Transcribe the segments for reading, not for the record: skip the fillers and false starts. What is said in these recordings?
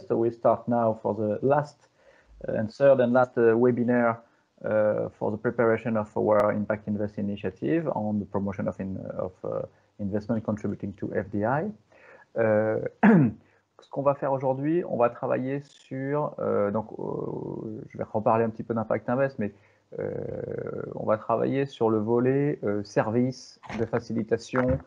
So we start now for the last and third and last webinar for the preparation of our Impact Invest initiative on the promotion of investment contributing to FDI. Ce qu'on va faire aujourd'hui, on va travailler sur, je vais reparler un petit peu d'Impact Invest, mais on va travailler sur le volet service de facilitation,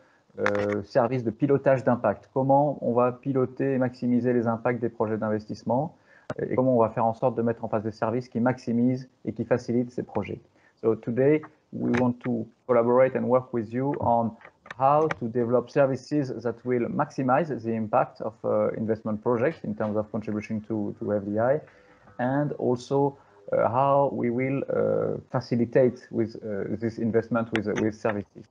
service de pilotage d'impact. Comment on va piloter et maximiser les impacts des projets d'investissement et comment on va faire en sorte de mettre en place des services qui maximisent et qui facilitent ces projets. So today we want to collaborate and work with you on how to develop services that will maximize the impact of investment projects in terms of contribution to FDI, and also how we will facilitate with this investment with services.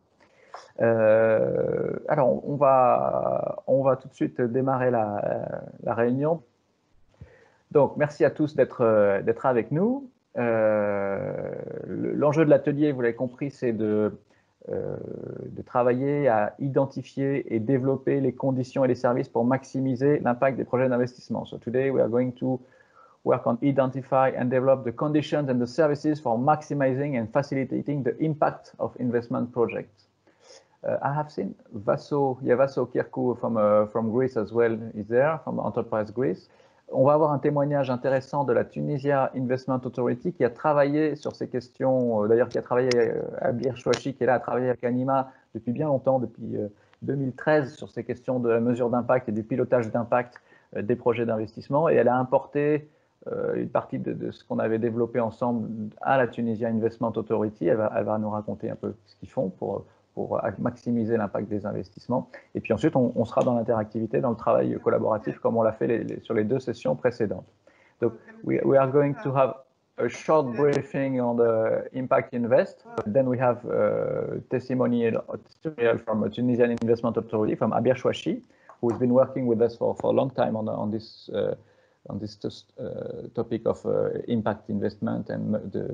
Alors, on va tout de suite démarrer la réunion. Donc, merci à tous d'être avec nous. L'enjeu de l'atelier, vous l'avez compris, c'est de travailler à identifier et développer les conditions et les services pour maximiser l'impact des projets d'investissement. So today we are going to work on identify and develop the conditions and the services for maximizing and facilitating the impact of investment projects. I have seen Vaso Kirkou from Greece as well is there, from Enterprise Greece. On va avoir un témoignage intéressant de la Tunisia Investment Authority qui a travaillé sur ces questions, d'ailleurs qui a travaillé à Bir Chouachi, qui est là, a travaillé avec Anima depuis bien longtemps, depuis 2013, sur ces questions de la mesure d'impact et du pilotage d'impact des projets d'investissement. Et elle a importé une partie de ce qu'on avait développé ensemble à la Tunisia Investment Authority. Elle va nous raconter un peu ce qu'ils font pour maximiser l'impact des investissements. Et puis ensuite, on sera dans l'interactivité, dans le travail collaboratif, comme on l'a fait sur les deux sessions précédentes. Donc, we are going to have a short briefing on the Impact Invest. Then we have testimonial from a Tunisian Investment Authority, from Abir Chouachi, who has been working with us for a long time on this topic of impact investment and the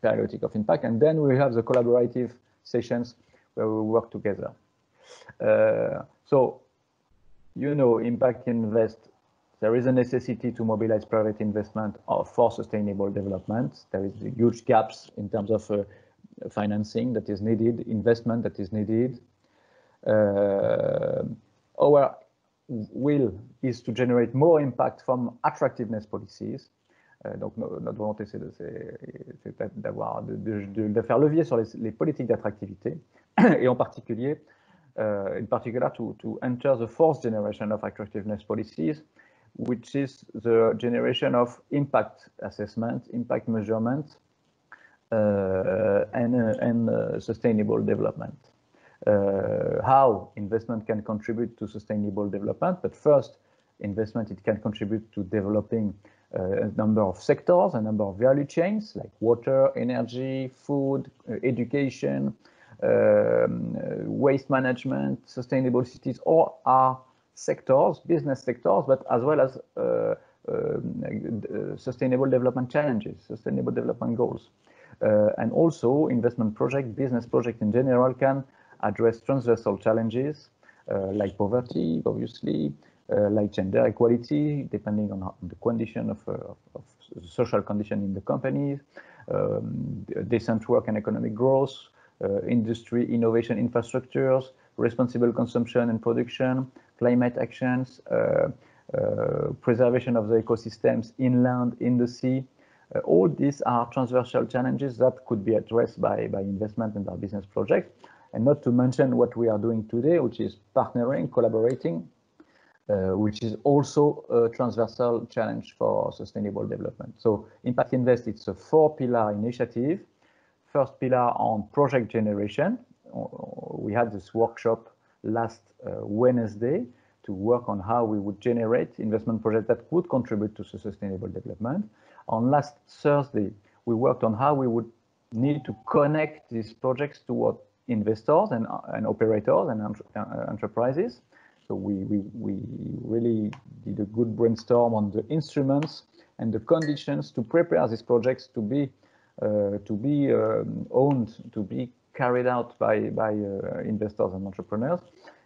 periodic of impact. And then we have the collaborative sessions where we work together. So, you know, Impact Invest, there is a necessity to mobilize private investment for sustainable development. There is huge gaps in terms of financing that is needed, investment that is needed. Our will is to generate more impact from attractiveness policies. Donc notre volonté, c'est de faire levier sur les politiques d'attractivité et en particulier, in particular, to enter the fourth generation of attractiveness policies, which is the generation of impact assessment, impact measurement, and sustainable development. How investment can contribute to sustainable development, but first, investment, it can contribute to developing a number of sectors, a number of value chains like water, energy, food, education, waste management, sustainable cities, all are sectors, business sectors, but as well as sustainable development challenges, sustainable development goals. And also investment project, business project in general can address transversal challenges like poverty, obviously, like gender equality, depending on the condition of the social condition in the companies, decent work and economic growth, industry, innovation infrastructures, responsible consumption and production, climate actions, preservation of the ecosystems inland, in the sea. All these are transversal challenges that could be addressed by investment in our business projects. And not to mention what we are doing today, which is partnering, collaborating, which is also a transversal challenge for sustainable development. So Impact Invest, it's a 4-pillar initiative. First pillar on project generation. We had this workshop last Wednesday to work on how we would generate investment projects that would contribute to sustainable development. On last Thursday, we worked on how we would need to connect these projects toward investors and operators and enterprises. So we really did a good brainstorm on the instruments and the conditions to prepare these projects to be owned, to be carried out by investors and entrepreneurs.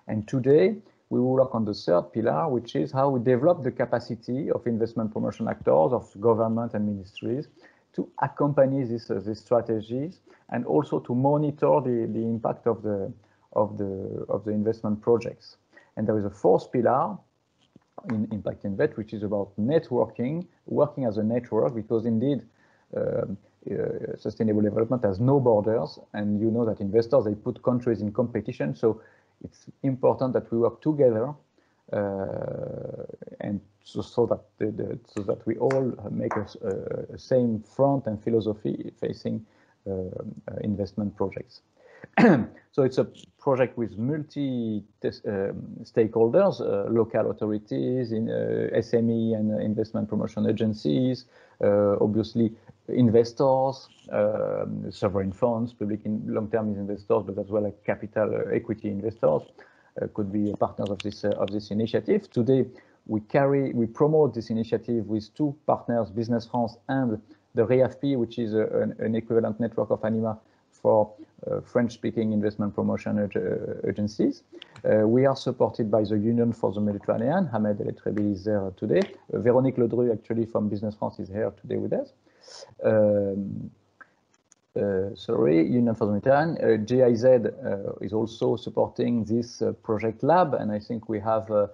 And today we will work on the third pillar, which is how we develop the capacity of investment promotion actors, of government and ministries, to accompany these strategies, and also to monitor the impact of the investment projects. And there is a fourth pillar in Impact Invest, which is about networking, working as a network, because indeed sustainable development has no borders, and you know that investors, they put countries in competition, so it's important that we work together, and so that we all make a same front and philosophy facing investment projects. So it's a project with multi-stakeholders, local authorities, SME and investment promotion agencies, obviously investors, sovereign funds, public long-term investors, but as well as capital equity investors could be partners of this initiative. Today, we promote this initiative with two partners, Business France and the REAFP, which is an equivalent network of ANIMA for French-speaking investment promotion agencies. We are supported by the Union for the Mediterranean. Hamed El Etrebi is there today. Véronique Ledru, actually from Business France, is here today with us. Union for the Mediterranean. GIZ is also supporting this project lab, and I think we have a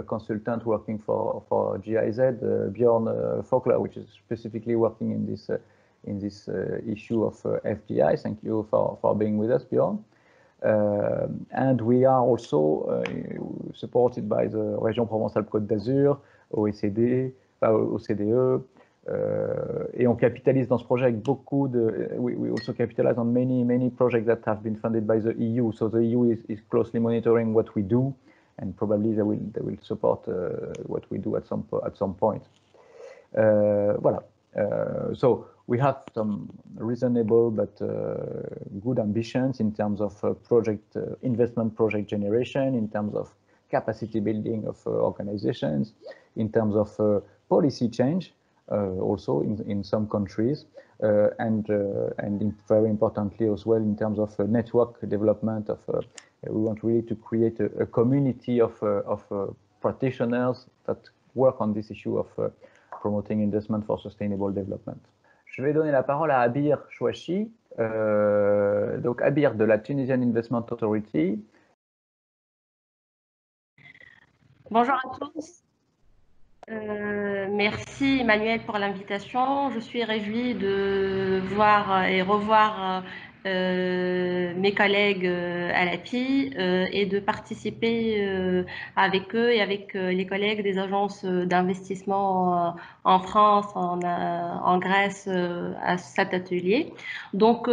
consultant working for GIZ, Bjorn Fokler, which is specifically working in this issue of FDI. Thank you for being with us, Bjorn. And we are also supported by the Région Provence-Alpes-Côte d'Azur, OECD, OCDE, et on capitalise dans ce projet avec beaucoup de. We also capitalize on many projects that have been funded by the EU. So the EU is closely monitoring what we do, and probably they will support what we do at some point. Voilà. So we have some reasonable but good ambitions in terms of investment project generation, in terms of capacity building of organizations, in terms of policy change, also in some countries, and very importantly as well in terms of network development. We want really to create a community of practitioners that work on this issue of promoting investment for sustainable development. Je vais donner la parole à Abir Chouachi, donc Abir de la Tunisian Investment Authority. Bonjour à tous. Merci Emmanuel pour l'invitation. Je suis réjouie de voir et revoir mes collègues à l'API et de participer avec eux et avec les collègues des agences d'investissement en France, en Grèce, à cet atelier. Donc,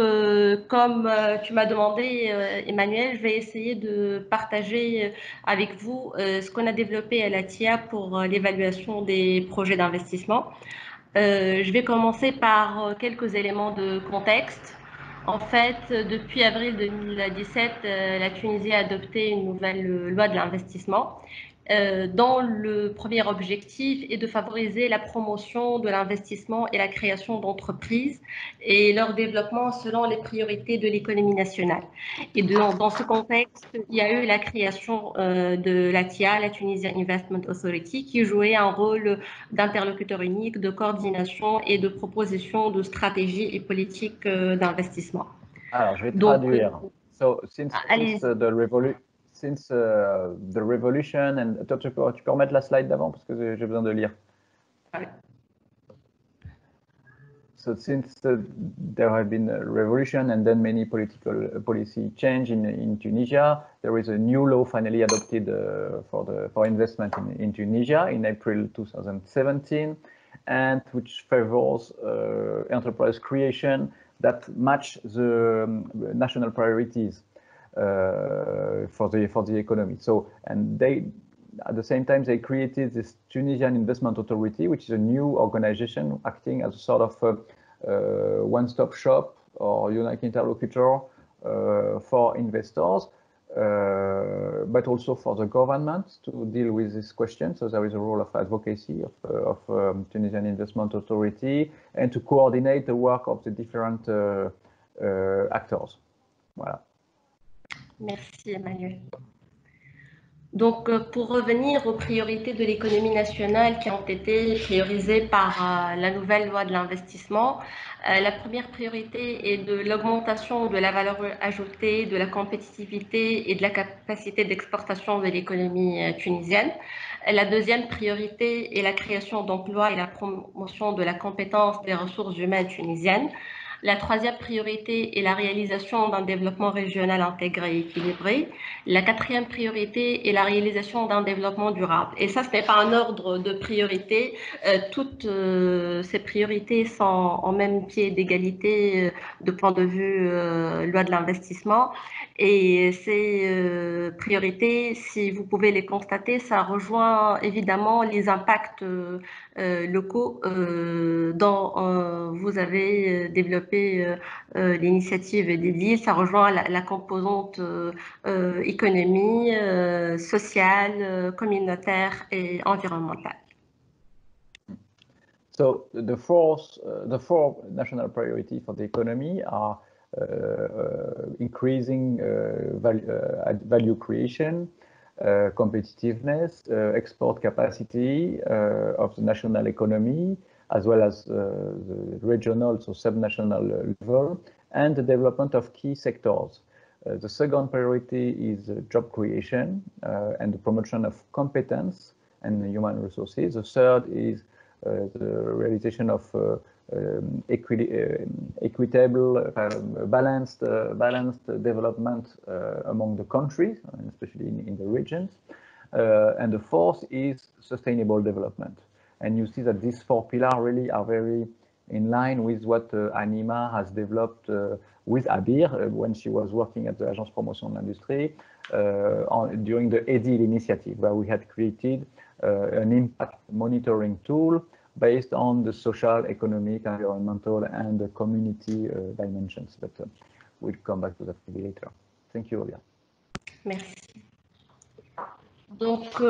comme tu m'as demandé, Emmanuel, je vais essayer de partager avec vous ce qu'on a développé à la TIA pour l'évaluation des projets d'investissement. Je vais commencer par quelques éléments de contexte. En fait, depuis avril 2017, la Tunisie a adopté une nouvelle loi de l'investissement dont le premier objectif est de favoriser la promotion de l'investissement et la création d'entreprises et leur développement selon les priorités de l'économie nationale. Et dans ce contexte, il y a eu la création de la TIA, la Tunisian Investment Authority, qui jouait un rôle d'interlocuteur unique, de coordination et de proposition de stratégies et politiques d'investissement. Alors, je vais traduire. So, since the revolution, and tu peux remettre la slide d'avant parce que j'ai besoin de lire. Okay. So since there have been a revolution and then many policy change in Tunisia, there is a new law finally adopted for investment in Tunisia in April 2017, and which favors enterprise creation that match the national priorities for the economy. So, and they, at the same time, they created this Tunisian Investment Authority, which is a new organization acting as a sort of one-stop shop or unique interlocutor for investors, but also for the government to deal with this question. So there is a role of advocacy of Tunisian Investment Authority and to coordinate the work of the different actors. Voilà. Merci Emmanuel. Donc, pour revenir aux priorités de l'économie nationale qui ont été priorisées par la nouvelle loi de l'investissement, la première priorité est de l'augmentation de la valeur ajoutée, de la compétitivité et de la capacité d'exportation de l'économie tunisienne. La deuxième priorité est la création d'emplois et la promotion de la compétence des ressources humaines tunisiennes. La troisième priorité est la réalisation d'un développement régional intégré et équilibré. La quatrième priorité est la réalisation d'un développement durable. Et ça, ce n'est pas un ordre de priorité. Toutes ces priorités sont en même pied d'égalité de point de vue loi de l'investissement. Et ces priorités, si vous pouvez les constater, ça rejoint évidemment les impacts locaux dont vous avez développé l'initiative des villes. Ça rejoint la composante économie, sociale, communautaire et environnementale. So the four national priorities for the economy are increasing value creation, competitiveness, export capacity of the national economy, as well as the regional, so subnational level, and the development of key sectors. The second priority is job creation and the promotion of competence and human resources. The third is the realization of equitable, balanced development among the countries, and especially in the regions. And the fourth is sustainable development. And you see that these four pillars really are very in line with what Anima has developed with Abir when she was working at the Agence Promotion de l'Industrie during the EDIL initiative, where we had created an impact monitoring tool based on the social, economic, environmental, and the community dimensions. But we'll come back to that later. Thank you, Olia. Merci. Donc,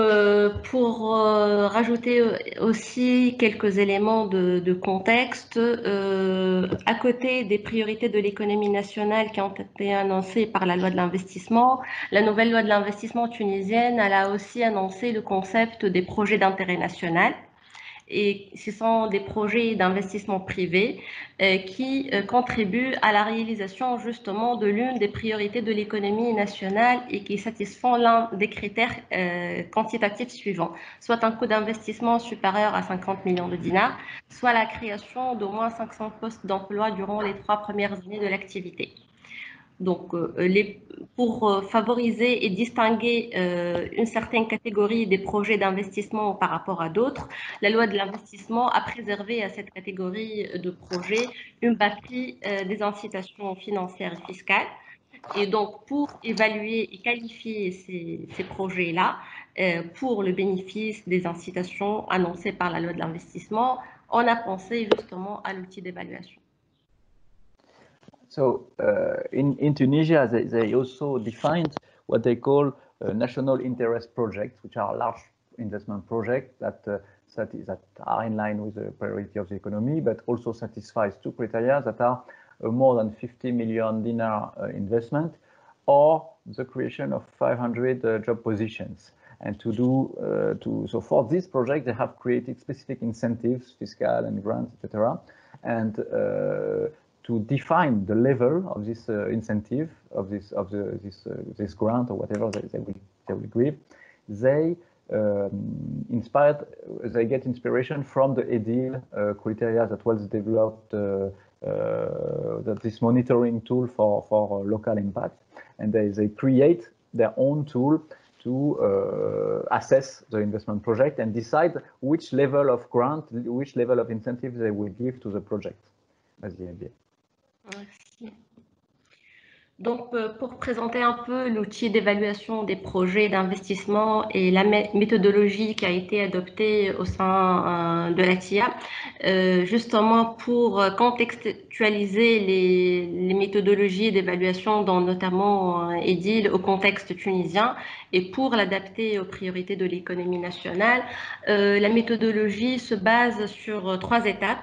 pour rajouter aussi quelques éléments de contexte, à côté des priorités de l'économie nationale qui ont été annoncées par la loi de l'investissement, la nouvelle loi de l'investissement tunisienne, elle a aussi annoncé le concept des projets d'intérêt national. Et ce sont des projets d'investissement privé qui contribuent à la réalisation justement de l'une des priorités de l'économie nationale et qui satisfont l'un des critères quantitatifs suivants, soit un coût d'investissement supérieur à 50 millions de dinars, soit la création d'au moins 500 postes d'emploi durant les 3 premières années de l'activité. Donc, pour favoriser et distinguer une certaine catégorie des projets d'investissement par rapport à d'autres, la loi de l'investissement a préservé à cette catégorie de projets une batterie des incitations financières et fiscales. Et donc, pour évaluer et qualifier ces projets-là, pour le bénéfice des incitations annoncées par la loi de l'investissement, on a pensé justement à l'outil d'évaluation. So in Tunisia, they also defined what they call national interest projects, which are large investment projects that are in line with the priority of the economy, but also satisfies two criteria that are more than 50 million dinar investment or the creation of 500 job positions. And so for this project, they have created specific incentives, fiscal and grants, etc. And to define the level of this incentive, of this grant or whatever they will give, they get inspiration from the EDIL criteria that was developed, this monitoring tool for local impact, and they create their own tool to assess the investment project and decide which level of grant, which level of incentive they will give to the project. That's the idea. Merci. Donc, pour présenter un peu l'outil d'évaluation des projets d'investissement et la méthodologie qui a été adoptée au sein de la TIA, justement pour contextualiser les méthodologies d'évaluation dans notamment EDIL au contexte tunisien et pour l'adapter aux priorités de l'économie nationale, la méthodologie se base sur 3 étapes.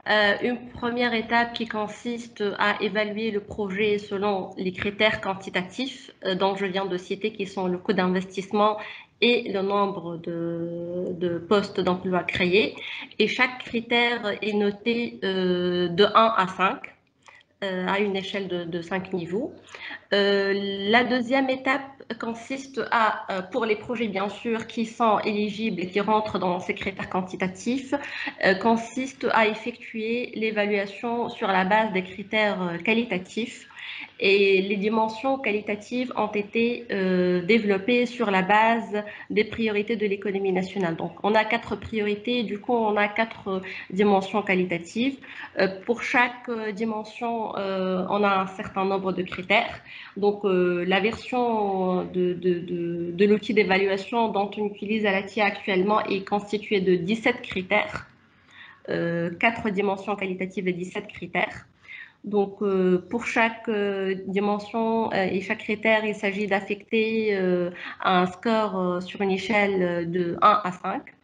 Une première étape qui consiste à évaluer le projet selon les critères quantitatifs dont je viens de citer, qui sont le coût d'investissement et le nombre de postes d'emploi créés. Et chaque critère est noté de 1 à 5 à une échelle de 5 niveaux. La deuxième étape consiste à, pour les projets bien sûr qui sont éligibles et qui rentrent dans ces critères quantitatifs, consiste à effectuer l'évaluation sur la base des critères qualitatifs. Et les dimensions qualitatives ont été développées sur la base des priorités de l'économie nationale. Donc, on a 4 priorités, du coup, on a 4 dimensions qualitatives. Pour chaque dimension, on a un certain nombre de critères. Donc, la version de l'outil d'évaluation dont on utilise à la TIA actuellement est constituée de 17 critères, 4 dimensions qualitatives et 17 critères. Donc, pour chaque dimension et chaque critère, il s'agit d'affecter un score sur une échelle de 1 à 5.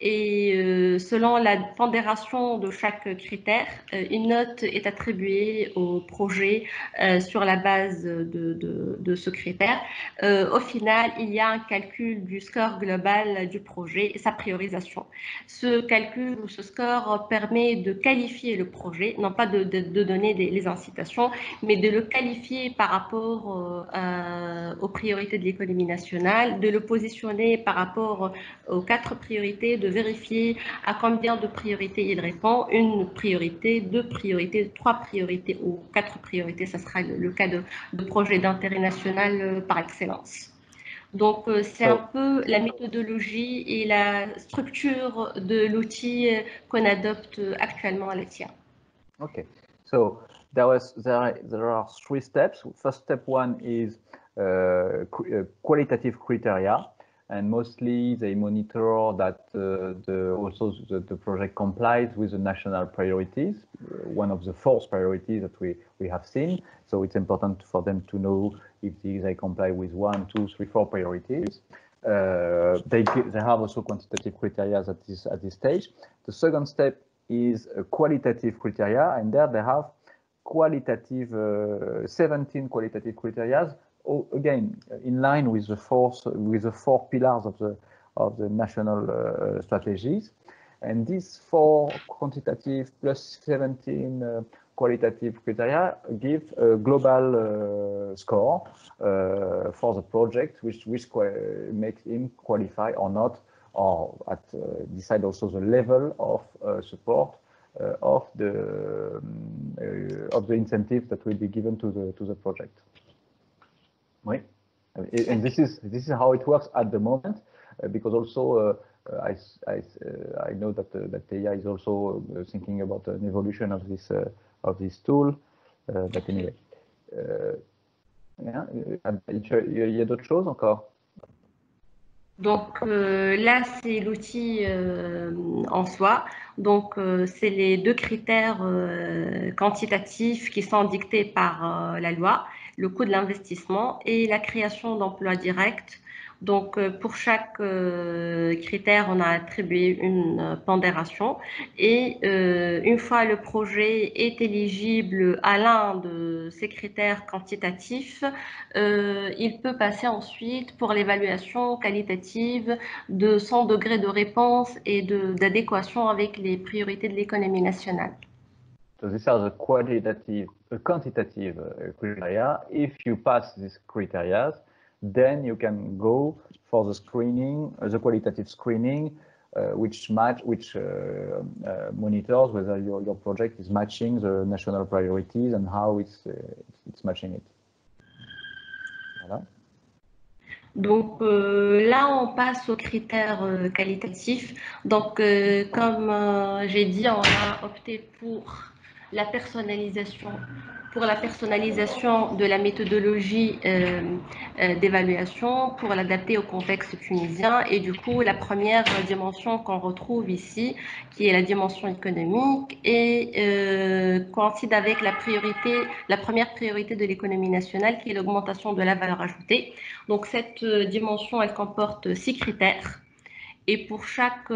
Et selon la pondération de chaque critère, une note est attribuée au projet sur la base de ce critère. Au final, il y a un calcul du score global du projet et sa priorisation. Ce calcul ou ce score permet de qualifier le projet, non pas de donner les incitations, mais de le qualifier par rapport aux priorités de l'économie nationale, de le positionner par rapport aux 4 priorités, de vérifier à combien de priorités il répond, une priorité, 2 priorités, 3 priorités ou 4 priorités, ça sera le cas de projet d'intérêt national par excellence. Donc, c'est un peu la méthodologie et la structure de l'outil qu'on adopte actuellement à la TIA. Okay, so there are 3 steps. First step 1 is qualitative criteria, and mostly they monitor that the project complies with the national priorities, one of the 4 priorities that we have seen. So it's important for them to know if they comply with 1, 2, 3, 4 priorities. They have also quantitative criteria at this stage. The second step is qualitative criteria, and there they have qualitative 17 qualitative criteria, again in line with the 4 pillars of the national strategies. And these 4 quantitative plus 17 qualitative criteria give a global score for the project, which makes him qualify or not, or decide also the level of support of the incentive that will be given to the project. Oui. And this is how it works at the moment, because also I know that TEIA is also thinking about an evolution of this tool. But anyway, il y a d'autres choses encore? Donc là, c'est l'outil en soi. Donc, c'est les 2 critères quantitatifs qui sont dictés par la loi, le coût de l'investissement et la création d'emplois directs. Donc, pour chaque critère, on a attribué une pondération. Et une fois le projet est éligible à l'un de ces critères quantitatifs, il peut passer ensuite pour l'évaluation qualitative de son degré de réponse et d'adéquation avec les priorités de l'économie nationale. So these are the quantitative criteria. If you pass these criteria, then you can go for the screening, the qualitative screening, which monitors whether your project is matching the national priorities and how it's matching it. Voilà. Donc là, on passe aux critères qualitatifs. Donc, comme j'ai dit, on a opté pour la personnalisation de la méthodologie d'évaluation pour l'adapter au contexte tunisien. Et du coup, la première dimension qu'on retrouve ici, qui est la dimension économique, et coïncide avec la première priorité de l'économie nationale, qui est l'augmentation de la valeur ajoutée. Donc, cette dimension, elle comporte 6 critères. Et pour chaque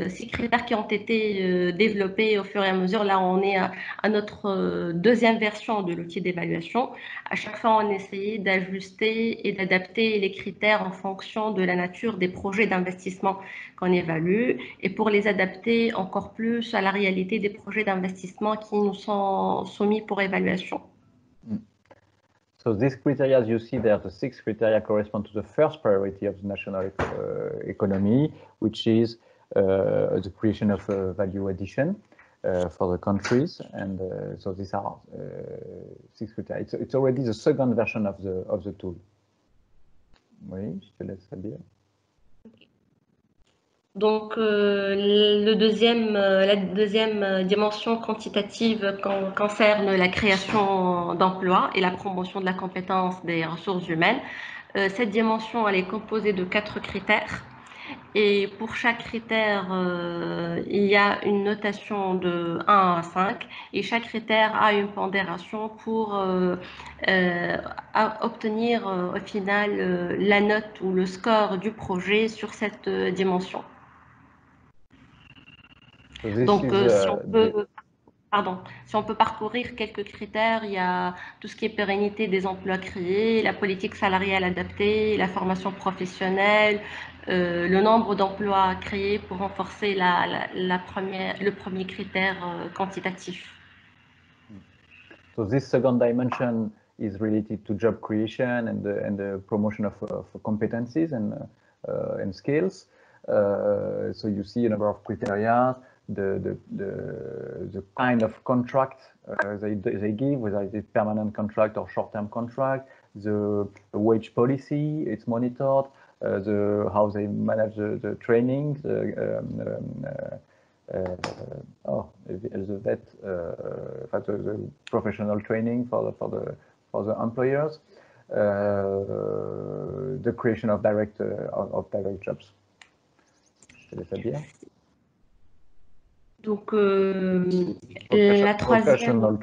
six critères qui ont été développés au fur et à mesure, là on est à notre deuxième version de l'outil d'évaluation. À chaque fois, on essayait d'ajuster et d'adapter les critères en fonction de la nature des projets d'investissement qu'on évalue et pour les adapter encore plus à la réalité des projets d'investissement qui nous sont soumis pour évaluation. So these criteria you see there, the 6 criteria correspond to the first priority of the national economy, which is the creation of value addition for the countries. And so these are 6 criteria. It's already the second version of the tool. Oui, je te laisse dire. Donc, la deuxième dimension quantitative concerne la création d'emplois et la promotion de la compétence des ressources humaines. Cette dimension, elle est composée de 4 critères. Et pour chaque critère, il y a une notation de 1 à 5 et chaque critère a une pondération pour obtenir au final la note ou le score du projet sur cette dimension. Donc, si on peut parcourir quelques critères, il y a tout ce qui est pérennité des emplois créés, la politique salariale adaptée, la formation professionnelle, le nombre d'emplois créés pour renforcer le premier critère quantitatif. So this second dimension is related to job creation and the promotion of competencies and skills. So you see a number of criteria, the kind of contract they give, whether it's permanent contract or short-term contract, the wage policy, it's monitored, how they manage the training, the professional training for the employers, the creation of direct jobs. Je te laisse dire. Donc la troisième.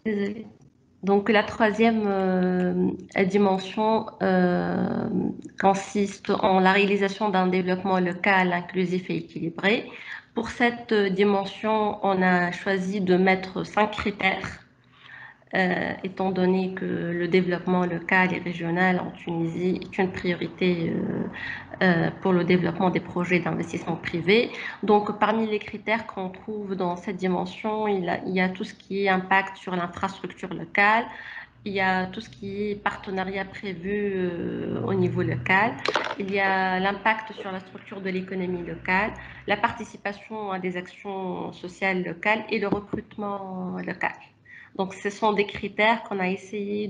Désolée. Donc la troisième dimension consiste en la réalisation d'un développement local, inclusif et équilibré. Pour cette dimension, on a choisi de mettre 5 critères, étant donné que le développement local et régional en Tunisie est une priorité pour le développement des projets d'investissement privé. Donc, parmi les critères qu'on trouve dans cette dimension, il y a tout ce qui est impact sur l'infrastructure locale, il y a tout ce qui est partenariat prévu au niveau local, il y a l'impact sur la structure de l'économie locale, la participation à des actions sociales locales et le recrutement local. Donc, ce sont des critères qu'on a essayé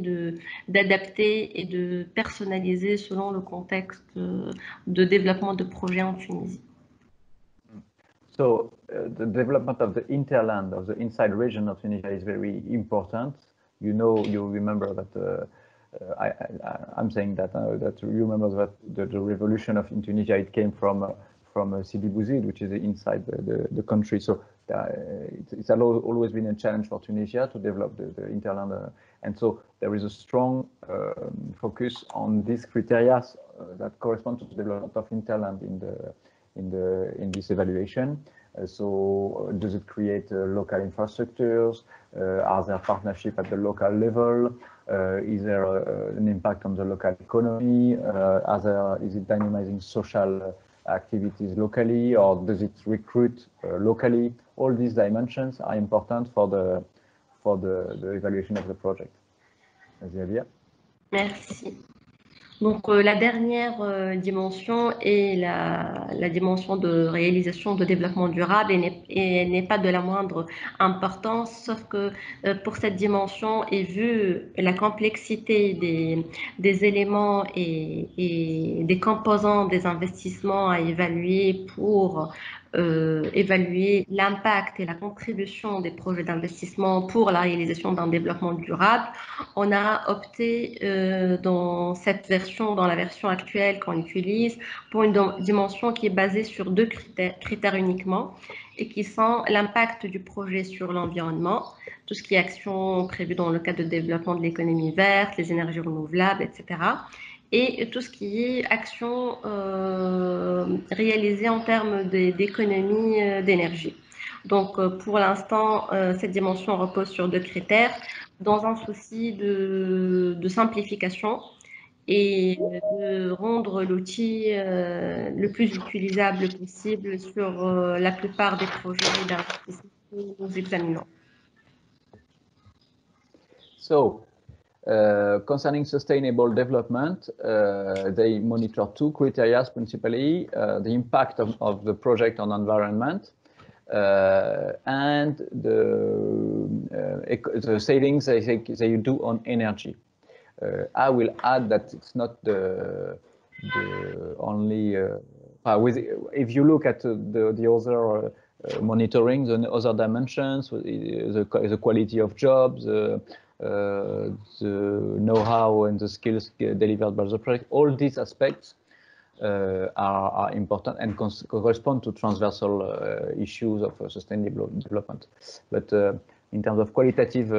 d'adapter et de personnaliser selon le contexte de développement de projets en Tunisie. So, the development of the interland, of the inside region of Tunisia is very important. You remember that I'm saying that you remember that the revolution in Tunisia, it came from Sidi Bouzid, which is inside the country. So it's always been a challenge for Tunisia to develop the interland, and so there is a strong focus on these criteria that correspond to the development of interland in this evaluation. So does it create local infrastructures? Are there partnerships at the local level? Is there an impact on the local economy? Is it dynamizing social activities locally, or does it recruit locally? All these dimensions are important for the evaluation of the project. Merci. Donc, la dernière dimension est la dimension de réalisation de développement durable et n'est pas de la moindre importance, sauf que pour cette dimension, et vu la complexité des éléments et des composants des investissements à évaluer pour évaluer l'impact et la contribution des projets d'investissement pour la réalisation d'un développement durable, on a opté dans la version actuelle qu'on utilise, pour une dimension qui est basée sur 2 critères uniquement, et qui sont l'impact du projet sur l'environnement, tout ce qui est action prévue dans le cadre de développement de l'économie verte, les énergies renouvelables, etc. et tout ce qui est action réalisée en termes d'économie d'énergie. Donc, pour l'instant, cette dimension repose sur 2 critères, dans un souci de simplification et de rendre l'outil le plus utilisable possible sur la plupart des projets d'investissement que nous examinons. So, concerning sustainable development, they monitor 2 criteria principally, the impact of the project on environment and the savings they do on energy. I will add that it's not the only, if you look at the other monitoring, the other dimensions, the quality of jobs, the know-how and the skills delivered by the project, all these aspects are important and correspond to transversal issues of sustainable development. But in terms of qualitative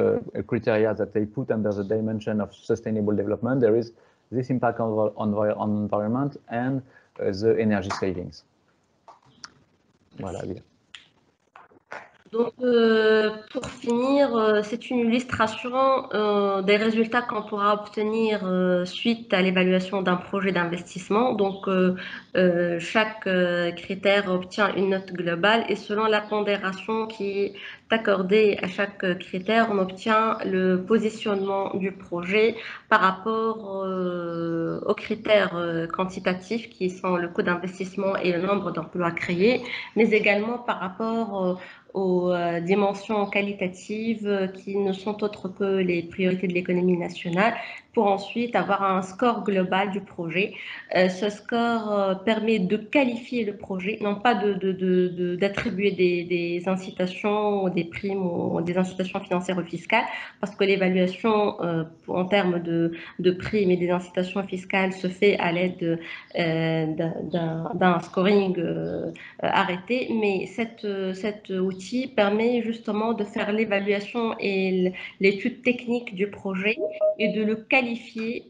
criteria that they put under the dimension of sustainable development, there is this impact on environment and the energy savings. Voilà, bien. Donc, pour finir, c'est une illustration des résultats qu'on pourra obtenir suite à l'évaluation d'un projet d'investissement. Donc, chaque critère obtient une note globale et selon la pondération qui est accordée à chaque critère, on obtient le positionnement du projet par rapport aux critères quantitatifs qui sont le coût d'investissement et le nombre d'emplois créés, mais également par rapport aux dimensions qualitatives qui ne sont autres que les priorités de l'économie nationale, pour ensuite avoir un score global du projet. Ce score permet de qualifier le projet, non pas d'attribuer des incitations, ou des primes ou des incitations financières ou fiscales, parce que l'évaluation en termes de primes et des incitations fiscales se fait à l'aide d'un scoring arrêté, mais cet outil permet justement de faire l'évaluation et l'étude technique du projet et de le qualifier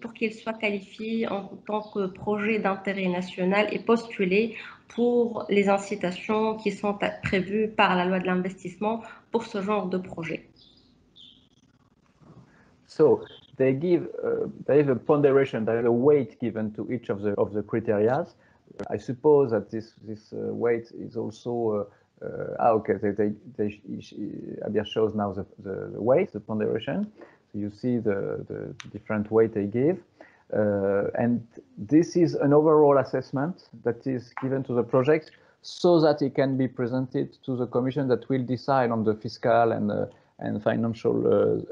pour qu'il soit qualifié en tant que projet d'intérêt national et postulé pour les incitations qui sont prévues par la loi de l'investissement pour ce genre de projet. So they give, there is a ponderation, there is a weight given to each of the criteria. I suppose that this weight is also okay. Abir shows now the weight, the ponderation. So you see the different weight they give, and this is an overall assessment that is given to the project so that it can be presented to the Commission that will decide on the fiscal and financial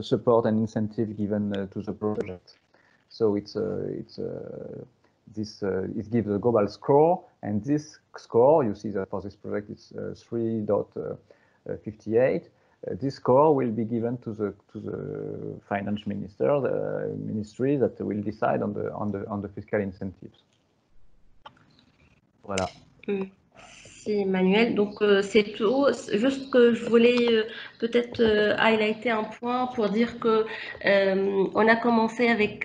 support and incentive given to the project. So it gives a global score, and this score, you see that for this project it's 3.58. This score will be given to the finance minister, the ministry that will decide on the fiscal incentives. Voilà. Merci Emmanuel. Donc c'est tout. Juste que je voulais peut-être highlighter un point pour dire que on a commencé avec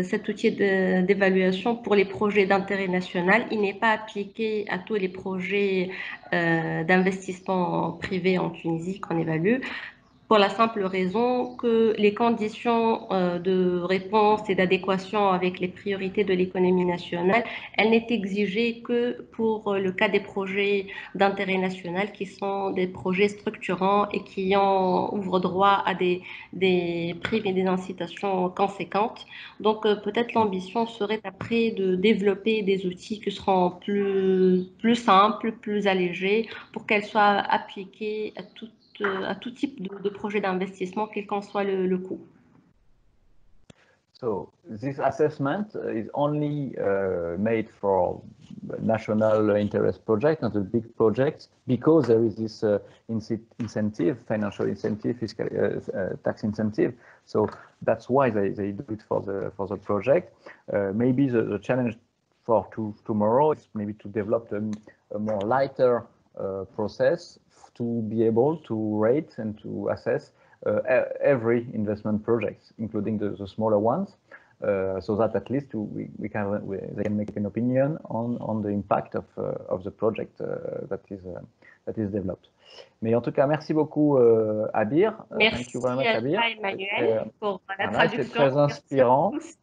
cet outil d'évaluation pour les projets d'intérêt national. Il n'est pas appliqué à tous les projets d'investissement privé en Tunisie qu'on évalue, pour la simple raison que les conditions de réponse et d'adéquation avec les priorités de l'économie nationale, elle n'est exigée que pour le cas des projets d'intérêt national qui sont des projets structurants et qui ouvrent droit à des primes et des incitations conséquentes. Donc peut-être l'ambition serait après de développer des outils qui seront plus simples, plus allégés pour qu'elles soient appliquées à tout type de projet d'investissement, quel qu'en soit le coût. So this assessment is only made for national interest projects, not the big projects, because there is this incentive, financial incentive, fiscal tax incentive. So that's why they do it for the project. Maybe the challenge for tomorrow is maybe to develop a more lighter process to be able to rate and to assess every investment project, including the smaller ones, so that at least they can make an opinion on the impact of the project that is developed. Mais en tout cas, merci beaucoup, Abir. Merci Thank you very much, à Abir. toi, Emmanuel, pour la Voilà, c'est traduction. très inspirant. Merci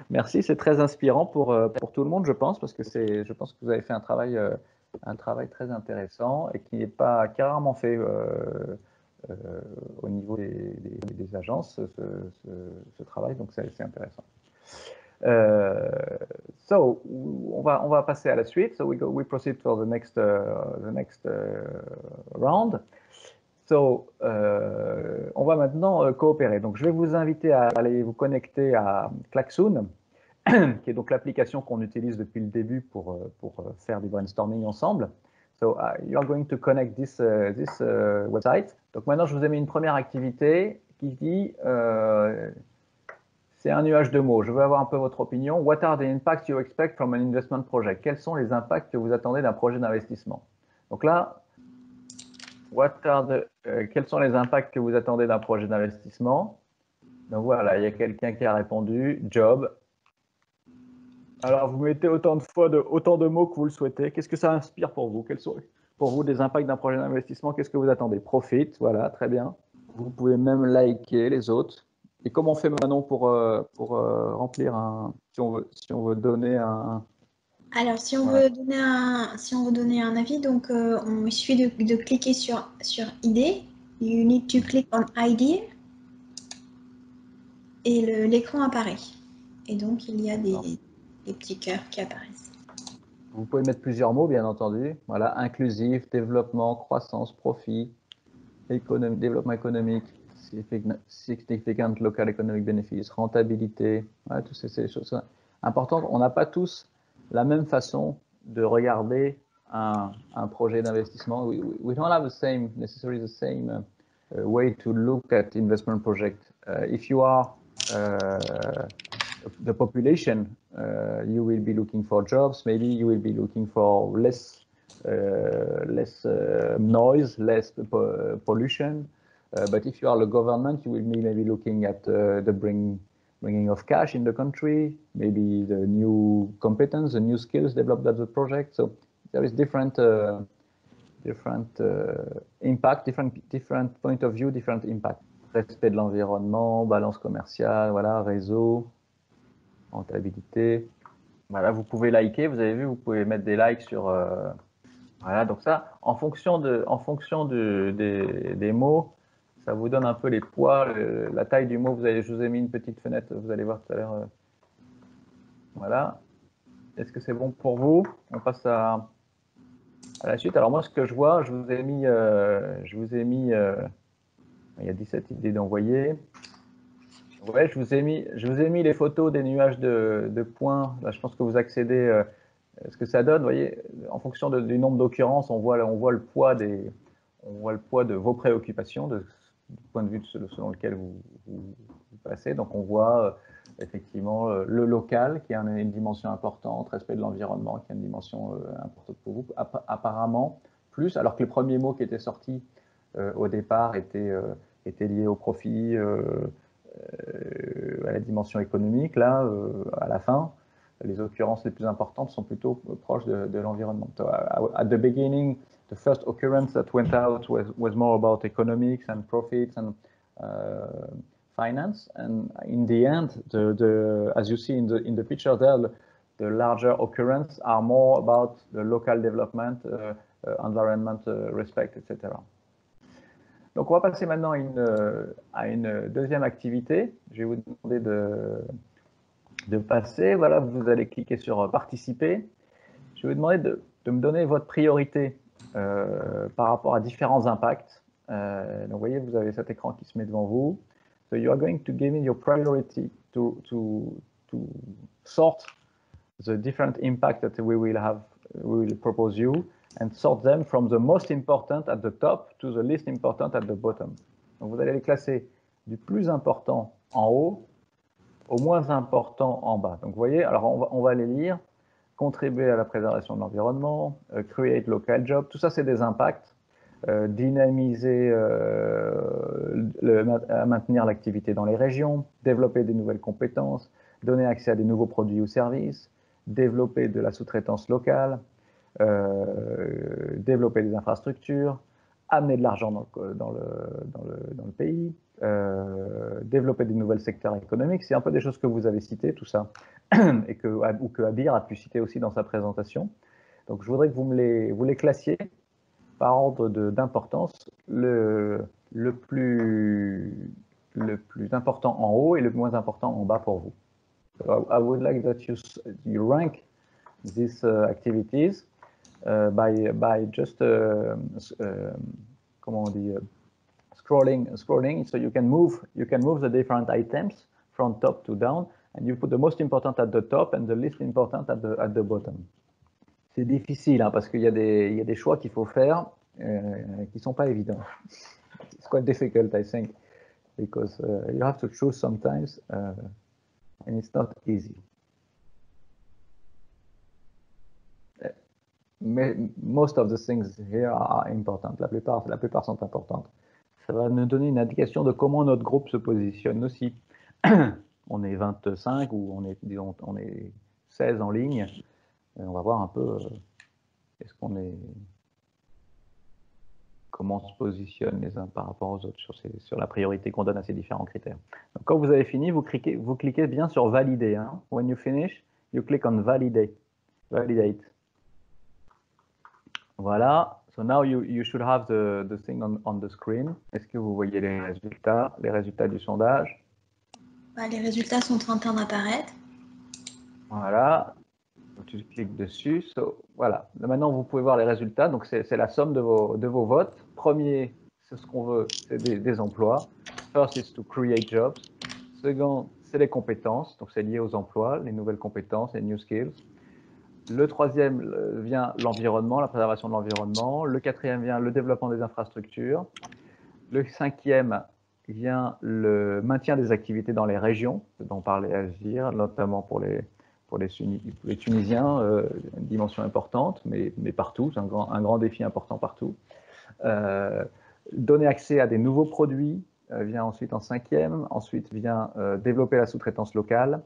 Merci, c'est très inspirant pour tout le monde, je pense, parce que je pense que vous avez fait un travail très intéressant et qui n'est pas rarement fait au niveau des agences, ce travail, donc c'est intéressant. So, on va passer à la suite. So we proceed to the next round. So, on va maintenant coopérer. Donc, je vais vous inviter à aller vous connecter à Klaxoon, qui est donc l'application qu'on utilise depuis le début pour faire du brainstorming ensemble. So, you are going to connect this website. Donc, maintenant, je vous ai mis une première activité qui dit c'est un nuage de mots. Je veux avoir un peu votre opinion. What are the impacts you expect from an investment project? Quels sont les impacts que vous attendez d'un projet d'investissement? Donc là, quels sont les impacts que vous attendez d'un projet d'investissement? Donc voilà, il y a quelqu'un qui a répondu, job. Alors, vous mettez autant de mots que vous le souhaitez. Qu'est-ce que ça inspire pour vous? Quels sont pour vous des impacts d'un projet d'investissement? Qu'est-ce que vous attendez? Profit, voilà, très bien. Vous pouvez même liker les autres. Et comment on fait maintenant pour remplir si on veut donner un... Alors, si on Voilà. veut donner un avis, donc il suffit de cliquer sur ID. You need to click on ID et l'écran apparaît. Et donc, il y a des petits cœurs qui apparaissent. Vous pouvez mettre plusieurs mots, bien entendu. Voilà, inclusif, développement, croissance, profit, développement économique, significant local economic benefits, rentabilité, voilà, toutes ces choses importantes. On n'a pas tous la même façon de regarder un projet d'investissement. We don't have necessarily the same way to look at investment project. If you are the population, you will be looking for jobs. Maybe you will be looking for less noise, less pollution. But if you are the government, you will be maybe looking at the bringing of cash in the country, maybe the new competence, the new skills developed at the project. So there is different impact, different point of view, different impact. Respect de l'environnement, balance commerciale, voilà, réseau, rentabilité. Voilà, vous pouvez liker, vous avez vu, vous pouvez mettre des likes sur... voilà, donc ça, en fonction des mots, ça vous donne un peu les poids, la taille du mot. Je vous ai mis une petite fenêtre, vous allez voir tout à l'heure. Voilà. Est-ce que c'est bon pour vous? On passe à la suite. Alors moi, ce que je vois, je vous ai mis il y a 17 idées d'envoyer. Ouais, je vous ai mis les photos des nuages de points. Là, je pense que vous accédez ce que ça donne. Vous voyez, en fonction du nombre d'occurrences, on voit le poids de vos préoccupations, du point de vue selon lequel vous passez. Donc, on voit effectivement le local qui a une dimension importante, respect de l'environnement qui a une dimension importante pour vous. Apparemment, plus, alors que les premiers mots qui étaient sortis au départ étaient liés au profit, à la dimension économique. Là, à la fin, les occurrences les plus importantes sont plutôt proches de l'environnement. So, at the beginning, the first occurrence that went out was more about economics and profits and finance. And in the end, as you see in the picture there, the larger occurrences are more about the local development, environment respect, etc. Donc, on va passer maintenant à une deuxième activité. Je vais vous demander de passer. Voilà, vous allez cliquer sur participer. Je vais vous demander de me donner votre priorité par rapport à différents impacts. Donc, vous voyez, vous avez cet écran qui se met devant vous. So you are going to give me your priority to sort the different impacts that we will propose you and sort them from the most important at the top to the least important at the bottom. Donc, vous allez les classer du plus important en haut au moins important en bas. Donc, vous voyez, alors on va les lire. Contribuer à la préservation de l'environnement, create local jobs, tout ça, c'est des impacts. dynamiser, maintenir l'activité dans les régions, développer des nouvelles compétences, donner accès à des nouveaux produits ou services, développer de la sous-traitance locale, développer des infrastructures, amener de l'argent dans le pays, développer des nouveaux secteurs économiques. C'est un peu des choses que vous avez citées, tout ça, ou que Abir a pu citer aussi dans sa présentation. Donc, je voudrais que vous les classiez par ordre d'importance, le plus important en haut et le moins important en bas pour vous. So I would like that you rank these activities by just comment on dit, scrolling, so you can move the different items from top to down, and you put the most important at the top and the least important at the bottom. C'est difficile hein, parce qu'il y a des choix qu'il faut faire qui sont pas évidents. It's quite difficult, I think, because you have to choose sometimes, and it's not easy. Most of the things here are important. La plupart sont importantes. Ça va nous donner une indication de comment notre groupe se positionne aussi. On est 25 ou on est 16 en ligne. On va voir un peu comment on se positionne les uns par rapport aux autres sur la priorité qu'on donne à ces différents critères. Donc, quand vous avez fini, vous cliquez bien sur valider. Hein. When you finish, you click on validate. Voilà. So now you should have the thing on the screen. Est-ce que vous voyez les résultats du sondage? Les résultats sont en train d'apparaître. Voilà. Donc, tu cliques dessus. So, voilà. Maintenant, vous pouvez voir les résultats. Donc, c'est la somme de vos votes. Premier, c'est ce qu'on veut, c'est des emplois. First is to create jobs. Second, c'est les compétences. Donc, c'est lié aux emplois, les nouvelles compétences, les new skills. Le troisième vient l'environnement, la préservation de l'environnement. Le quatrième vient le développement des infrastructures. Le cinquième vient le maintien des activités dans les régions, dont parlait Agir, notamment pour les Tunisiens, une dimension importante, mais partout, c'est un grand défi important partout. Donner accès à des nouveaux produits vient ensuite en cinquième. Ensuite vient développer la sous-traitance locale.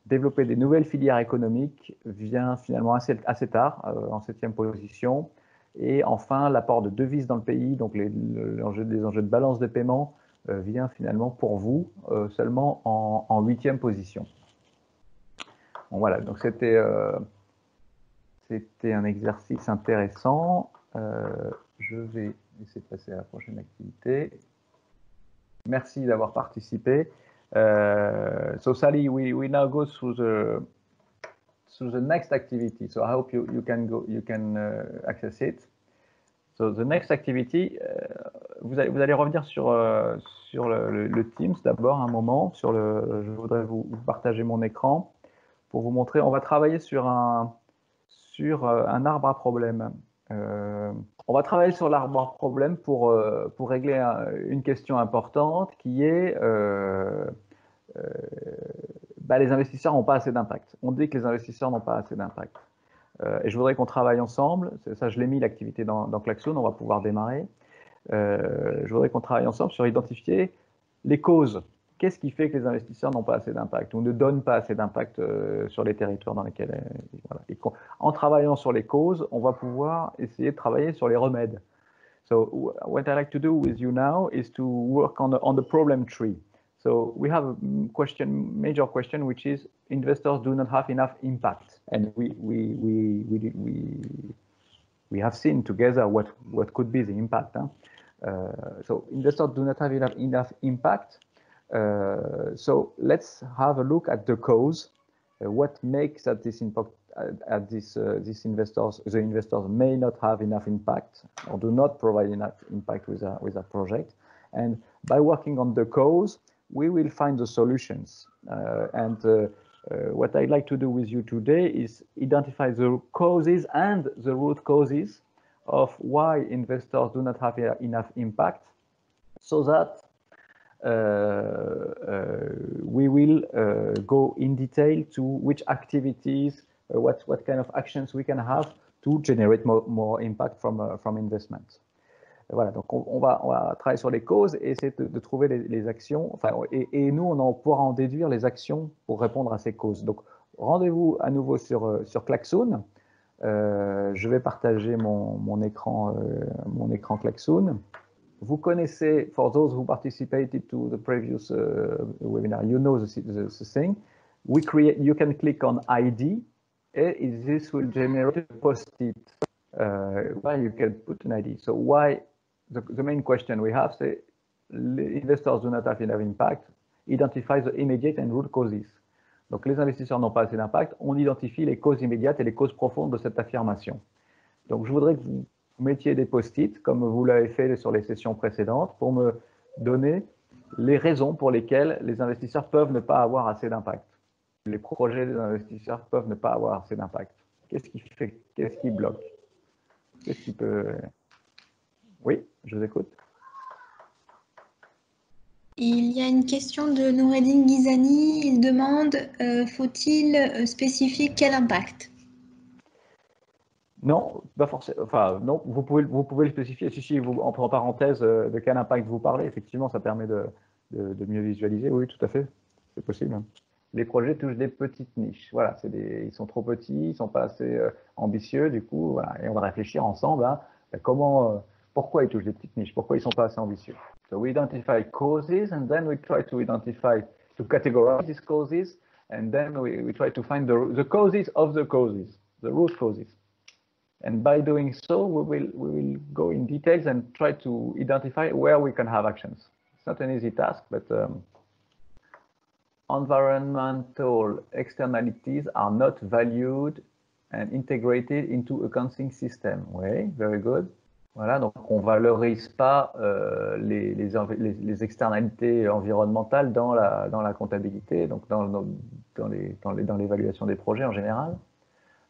Développer des nouvelles filières économiques vient finalement assez tard, en septième position. Et enfin, l'apport de devises dans le pays, donc les enjeux de balance de paiement, vient finalement pour vous seulement en huitième position. Bon, voilà, donc c'était un exercice intéressant. Je vais essayer de passer à la prochaine activité. Merci d'avoir participé. So Sally, we now go through the next activity. So I hope you can access it. So the next activity, vous allez revenir sur le Teams d'abord un moment. Je voudrais vous partager mon écran pour vous montrer. On va travailler sur un arbre à problème. On va travailler sur l'arbre à problème pour régler une question importante qui est les investisseurs n'ont pas assez d'impact. On dit que les investisseurs n'ont pas assez d'impact. Et je voudrais qu'on travaille ensemble. Ça, je l'ai mis l'activité dans Klaxoon, on va pouvoir démarrer. Je voudrais qu'on travaille ensemble sur identifier les causes. Qu'est-ce qui fait que les investisseurs n'ont pas assez d'impact ou ne donnent pas assez d'impact sur les territoires dans lesquels… Voilà. Et en travaillant sur les causes, on va pouvoir essayer de travailler sur les remèdes. So what I like to do with you now is to work on the problem tree. So we have a major question, which is investors do not have enough impact, and we have seen together what could be the impact. So investors do not have enough impact. So let's have a look at the cause. What makes that this impact the investors may not have enough impact or do not provide enough impact with a project, and by working on the cause, we will find the solutions. What I'd like to do with you today is identify the causes and the root causes of why investors do not have enough impact, so that we will go in detail to which activities, what kind of actions we can have to generate more impact from investment. Voilà, donc on va travailler sur les causes et essayer de trouver les actions, enfin, et nous, on pourra en déduire les actions pour répondre à ces causes. Donc, rendez-vous à nouveau sur Klaxoon. Je vais partager mon écran Klaxoon. Vous connaissez, for those who participated to the previous webinar, you know the thing. You can click on ID, and this will generate a post-it where you can put an ID. So why, the main question we have, say, investors do not have enough impact, identify the immediate and root causes. Donc les investisseurs n'ont pas assez d'impact, on identifie les causes immédiates et les causes profondes de cette affirmation. Donc je voudrais que vous mettiez des post-it, comme vous l'avez fait sur les sessions précédentes, pour me donner les raisons pour lesquelles les investisseurs peuvent ne pas avoir assez d'impact. Les projets des investisseurs peuvent ne pas avoir assez d'impact. Qu'est-ce qui bloque? Qu'est-ce qui peut... Oui, je vous écoute. Il y a une question de Noureddin Ghizani. Il demande, faut-il spécifier quel impact? Non, pas forcément. Enfin, non, vous pouvez le spécifier. Si, en parenthèse, de quel impact vous parlez, effectivement, ça permet de mieux visualiser. Oui, tout à fait, c'est possible. Les projets touchent des petites niches. Voilà, ils sont trop petits, ils ne sont pas assez ambitieux, du coup, voilà. Et on va réfléchir ensemble à pourquoi ils touchent des petites niches, pourquoi ils ne sont pas assez ambitieux. So we identify causes, and then we try to categorize these causes, and then we try to find the causes of the causes, the root causes. And by doing so, we will go in details and try to identify where we can have actions. It's not an easy task, but environmental externalities are not valued and integrated into accounting system. Oui, very good. Voilà, donc on ne valorise pas les externalités environnementales dans la comptabilité, donc dans l'évaluation des projets en général.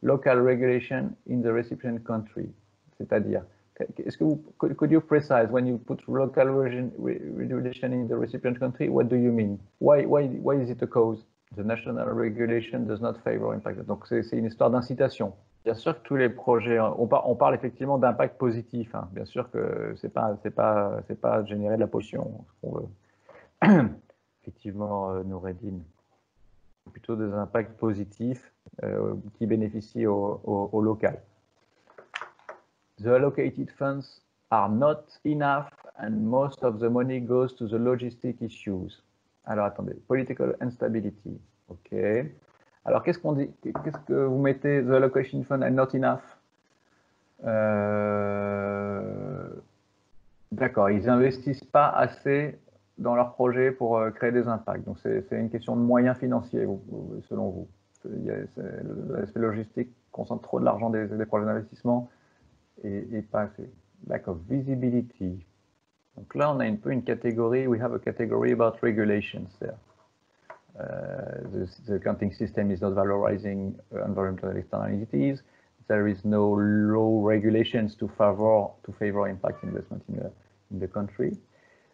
Local regulation in the recipient country, c'est-à-dire, could you precise when you put local regulation in the recipient country, what do you mean? Why is it a cause? The national regulation does not favor impact. Donc c'est une histoire d'incitation. Bien sûr que tous les projets, on parle effectivement d'impact positif. Hein. Bien sûr que c'est pas générer de la pollution, ce qu'on veut. Effectivement, Noureddin. Plutôt des impacts positifs qui bénéficient au local. The allocated funds are not enough and most of the money goes to the logistic issues. Alors attendez, political instability. OK. Alors qu'est-ce qu'on dit? Qu'est-ce que vous mettez? The allocation fund are not enough. D'accord, ils n'investissent pas assez dans leur projet pour créer des impacts. Donc, c'est une question de moyens financiers, selon vous. L'aspect logistique concentre trop de l'argent des projets d'investissement et pas assez. Lack of visibility. Donc là, on a un peu une catégorie. We have a category about regulations there. The accounting system is not valorizing environmental externalities. There is no law regulations to favor impact investment in the country.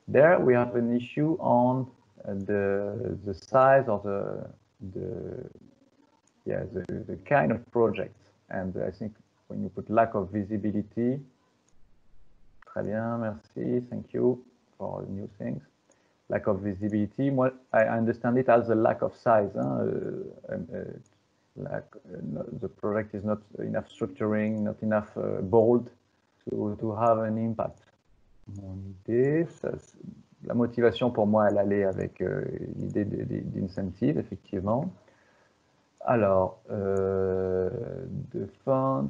There we have an issue on the size of the kind of project, and I think when you put lack of visibility, très bien, merci, thank you for new things. Lack of visibility, moi, I understand it as a lack of size. The project is not enough structuring, not enough bold to have an impact. Mon idée, la motivation pour moi, elle allait avec l'idée d'incentive, effectivement. Alors, de funds,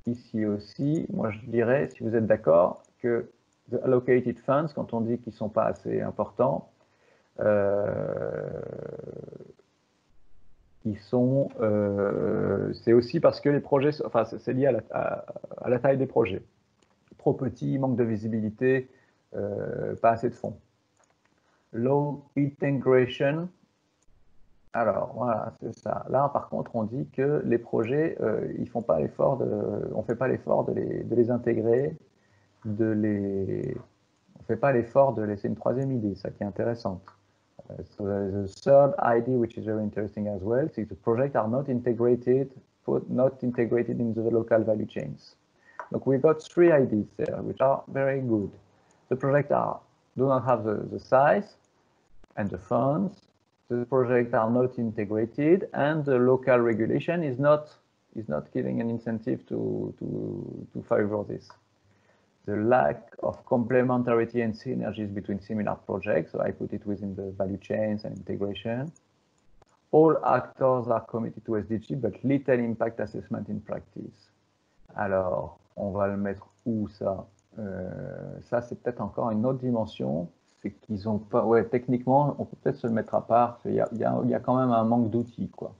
ici aussi, moi je dirais, si vous êtes d'accord, que the allocated funds, quand on dit qu'ils ne sont pas assez importants, c'est aussi parce que les projets, enfin c'est lié à la taille des projets. Trop petit, manque de visibilité, pas assez de fonds. Low integration. Alors voilà, c'est ça. Là, par contre, on dit que les projets, on ne fait pas l'effort de les intégrer, on ne fait pas l'effort de laisser une troisième idée, ça qui est intéressante. So the third idea, which is very interesting as well, is the projects are not integrated in the local value chains. Look, we got 3 ideas there, which are very good. The projects do not have the size and the funds. The projects are not integrated, and the local regulation is not giving an incentive to favor this. The lack of complementarity and synergies between similar projects, so I put it within the value chains and integration. All actors are committed to SDG, but little impact assessment in practice. Alors, on va le mettre où ça? Ça, c'est peut-être encore une autre dimension. C'est qu'ils ont pas. Ouais, techniquement, on peut peut-être se le mettre à part. Il y a quand même un manque d'outils, quoi.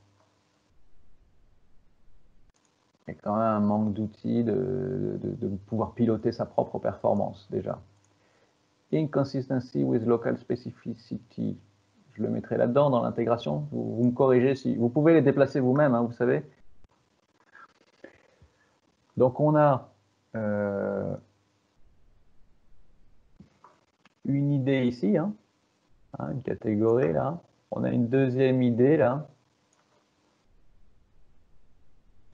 Il y a quand même un manque d'outils de pouvoir piloter sa propre performance, déjà. Inconsistency with local specificity. Je le mettrai là-dedans dans l'intégration. Vous me corrigez si. Vous pouvez les déplacer vous-même, hein, vous savez. Donc, on a une idée ici, hein, une catégorie là. On a une deuxième idée là.